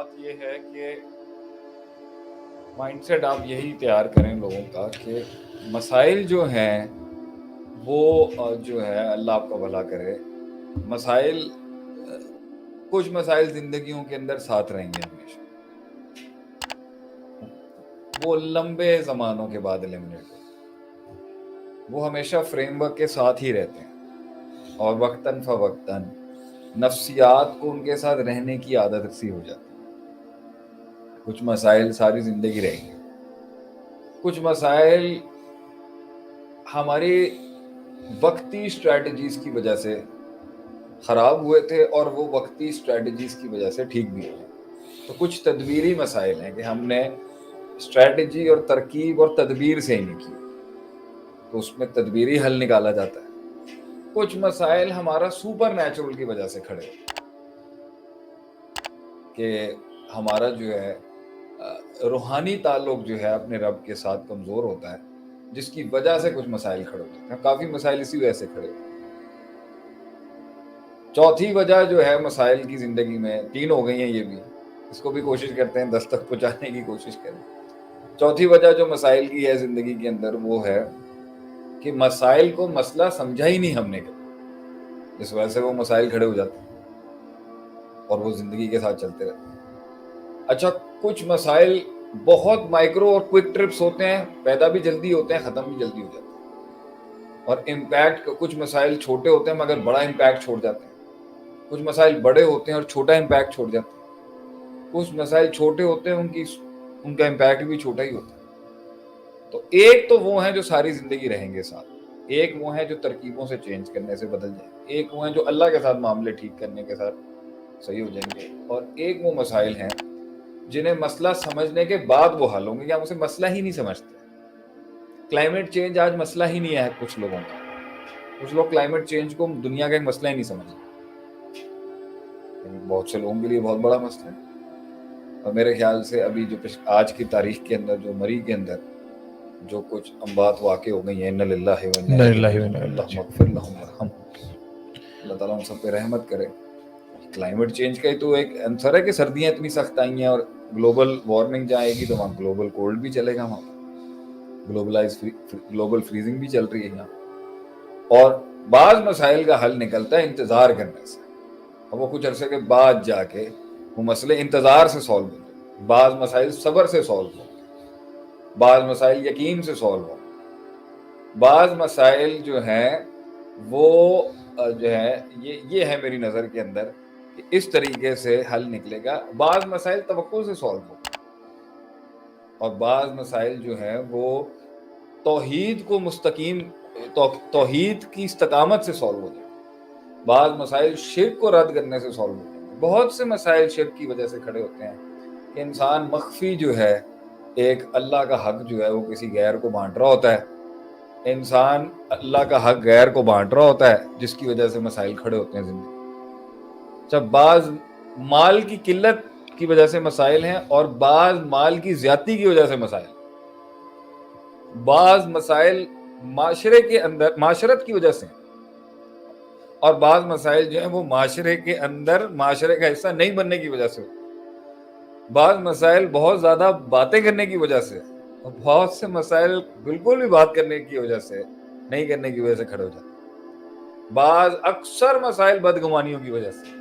بات یہ ہے کہ مائنڈ سیٹ آپ یہی تیار کریں لوگوں کا کہ مسائل جو ہیں وہ جو ہے اللہ آپ کا بھلا کرے. مسائل کچھ مسائل زندگیوں کے اندر ساتھ رہیں گے ہمیشہ, وہ لمبے زمانوں کے بعد ایلیمنیٹ ہوتے ہیں, وہ ہمیشہ فریم ورک کے ساتھ ہی رہتے ہیں اور وقتاً فوقتاً نفسیات کو ان کے ساتھ رہنے کی عادت سی ہو جاتی ہے. کچھ مسائل ساری زندگی رہیں گے, کچھ مسائل ہماری وقتی اسٹریٹجیز کی وجہ سے خراب ہوئے تھے اور وہ وقتی اسٹریٹجیز کی وجہ سے ٹھیک بھی ہوئے. تو کچھ تدبیری مسائل ہیں کہ ہم نے اسٹریٹجی اور ترکیب اور تدبیر سے ہی نہیں کی, تو اس میں تدبیری حل نکالا جاتا ہے. کچھ مسائل ہمارا سپر نیچرل کی وجہ سے کھڑے ہوتے ہیں کہ ہمارا جو ہے روحانی تعلق جو ہے اپنے رب کے ساتھ کمزور ہوتا ہے, جس کی وجہ سے کچھ مسائل کھڑے ہوتے ہیں. کافی مسائل اسی وجہ سے کھڑے ہوتے ہیں. چوتھی وجہ جو ہے مسائل کی زندگی میں, تین ہو گئی ہیں یہ بھی, اس کو بھی کوشش کرتے ہیں 10 تک پہنچانے کی کوشش کریں. چوتھی وجہ جو مسائل کی ہے زندگی کے اندر وہ ہے کہ مسائل کو مسئلہ سمجھا ہی نہیں ہم نے کبھی, جس وجہ سے وہ مسائل کھڑے ہو جاتے ہیں اور وہ زندگی کے ساتھ چلتے رہتے ہیں. اچھا, کچھ مسائل بہت مائکرو اور کوئک ٹرپس ہوتے ہیں, پیدا بھی جلدی ہوتے ہیں, ختم بھی جلدی ہو جاتے ہیں. اور امپیکٹ, کچھ مسائل چھوٹے ہوتے ہیں مگر بڑا امپیکٹ چھوڑ جاتے ہیں. کچھ مسائل بڑے ہوتے ہیں اور چھوٹا امپیکٹ چھوڑ جاتے ہیں. کچھ مسائل چھوٹے ہوتے ہیں, ان کا امپیکٹ بھی چھوٹا ہی ہوتا ہے. تو ایک تو وہ ہیں جو ساری زندگی رہیں گے ساتھ, ایک وہ ہیں جو ترکیبوں سے چینج کرنے سے بدل جائیں گے, ایک وہ ہیں جو اللہ کے ساتھ معاملے ٹھیک کرنے کے ساتھ صحیح ہو جائیں گے, اور ایک وہ مسائل ہیں جنہیں مسئلہ سمجھنے کے بعد وہ حل ہوں گے یا اسے مسئلہ ہی نہیں سمجھتے. کلائمیٹ چینج آج مسئلہ ہی نہیں ہے کچھ لوگوں کا. کچھ لوگ کلائمیٹ چینج کو دنیا کا ایک مسئلہ ہی نہیں سمجھتے, بہت سے لوگوں کے لیے بہت بڑا مسئلہ ہے. اور میرے خیال سے ابھی جو آج کی تاریخ کے اندر جو مری کے اندر جو کچھ اموات واقع ہو گئی ہیں, اِنَّ لِلَّهِ وَإِنَّا إِلَيْهِ راجعون, اللهم اغفر لهم وارحمهم, اللہ تعالیٰ ہم سب پہ رحمت کرے. کلائمیٹ چینج کا ہی تو ایک آنسر ہے کہ سردیاں اتنی سخت آئی ہیں اور گلوبل وارمنگ جائے گی تو وہاں گلوبل کولڈ بھی چلے گا, وہاں گلوبل فریزنگ بھی چل رہی ہے یہاں. اور بعض مسائل کا حل نکلتا ہے انتظار کرنے سے, اور وہ کچھ عرصے کے بعد جا کے وہ مسئلے انتظار سے سالو ہوتے ہیں. بعض مسائل صبر سے سالو ہوتے ہیں, بعض مسائل یقین سے سالو ہوتے ہیں, بعض مسائل جو ہیں وہ جو ہے یہ ہے میری نظر کے اندر کہ اس طریقے سے حل نکلے گا. بعض مسائل توقع سے سالو ہوتے ہیں, اور بعض مسائل جو ہیں وہ توحید کو مستقیم, توحید کی استقامت سے سالو ہو جائیں گے. بعض مسائل شرک کو رد کرنے سے سالو ہو جائیں گے. بہت سے مسائل شرک کی وجہ سے کھڑے ہوتے ہیں کہ انسان مخفی جو ہے ایک اللہ کا حق جو ہے وہ کسی غیر کو بانٹ رہا ہوتا ہے. انسان اللہ کا حق غیر کو بانٹ رہا ہوتا ہے, جس کی وجہ سے مسائل کھڑے ہوتے ہیں زندگی. جب بعض مال کی قلت کی وجہ سے مسائل ہیں, اور بعض مال کی زیادتی کی وجہ سے مسائل. بعض مسائل معاشرے کے اندر معاشرت کی وجہ سے, اور بعض مسائل جو ہیں وہ معاشرے کے اندر معاشرے کا حصہ نہیں بننے کی وجہ سے. بعض مسائل بہت زیادہ باتیں کرنے کی وجہ سے, اور بہت سے مسائل بالکل بھی بات کرنے کی وجہ سے نہیں کرنے کی وجہ سے کھڑے ہو جاتے ہیں. بعض اکثر مسائل بدگمانیوں کی وجہ سے,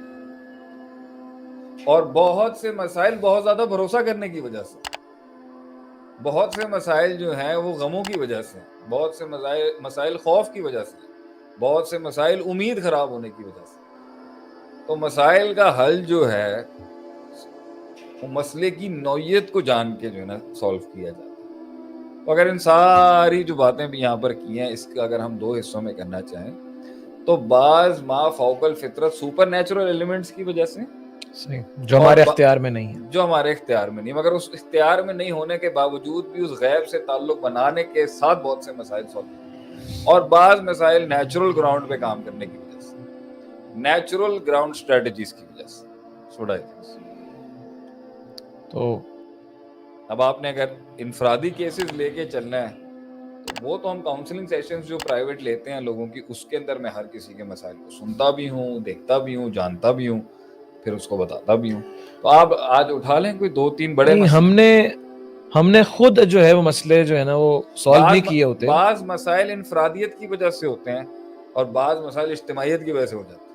اور بہت سے مسائل بہت زیادہ بھروسہ کرنے کی وجہ سے. بہت سے مسائل جو ہیں وہ غموں کی وجہ سے, بہت سے مسائل خوف کی وجہ سے, بہت سے مسائل امید خراب ہونے کی وجہ سے. تو مسائل کا حل جو ہے وہ مسئلے کی نوعیت کو جان کے جو ہے نا سالو کیا جاتا ہے. تو اگر ان ساری جو باتیں بھی یہاں پر کی ہیں, اس کا اگر ہم 2 حصوں میں کرنا چاہیں تو بعض ما فوق الفطرت سپر نیچرل ایلیمنٹس کی وجہ سے, جو ہمارے اختیار میں نہیں ہے, جو ہمارے اختیار میں نہیں, مگر اس اختیار میں نہیں ہونے کے باوجود بھی اس غیب سے تعلق بنانے کے ساتھ بہت سے مسائل سالو ہیں. اور بعض مسائل نیچرل گراؤنڈ پہ کام کرنے کی وجہ سے, نیچرل گراؤنڈ اسٹریٹجیز کی وجہ سے. تو اب آپ نے اگر انفرادی کیسز لے کے چلنا ہے تو وہ تو ہم کاؤنسلنگ سیشنز جو پرائیویٹ لیتے ہیں لوگوں کی, اس کے اندر میں ہر کسی کے مسائل کو سنتا بھی ہوں, دیکھتا بھی ہوں, جانتا بھی ہوں, پھر اس کو بتاتا بھی ہوں. تو آپ آج اٹھا لیں کوئی 2-3 بڑے ہم نے خود جو ہے وہ مسئلے جو ہے نا وہ سالو نہیں کیے ہوتے. بعض مسائل انفرادیت کی وجہ سے ہوتے ہیں اور بعض مسائل اجتماعیت کی وجہ سے ہو جاتے ہیں.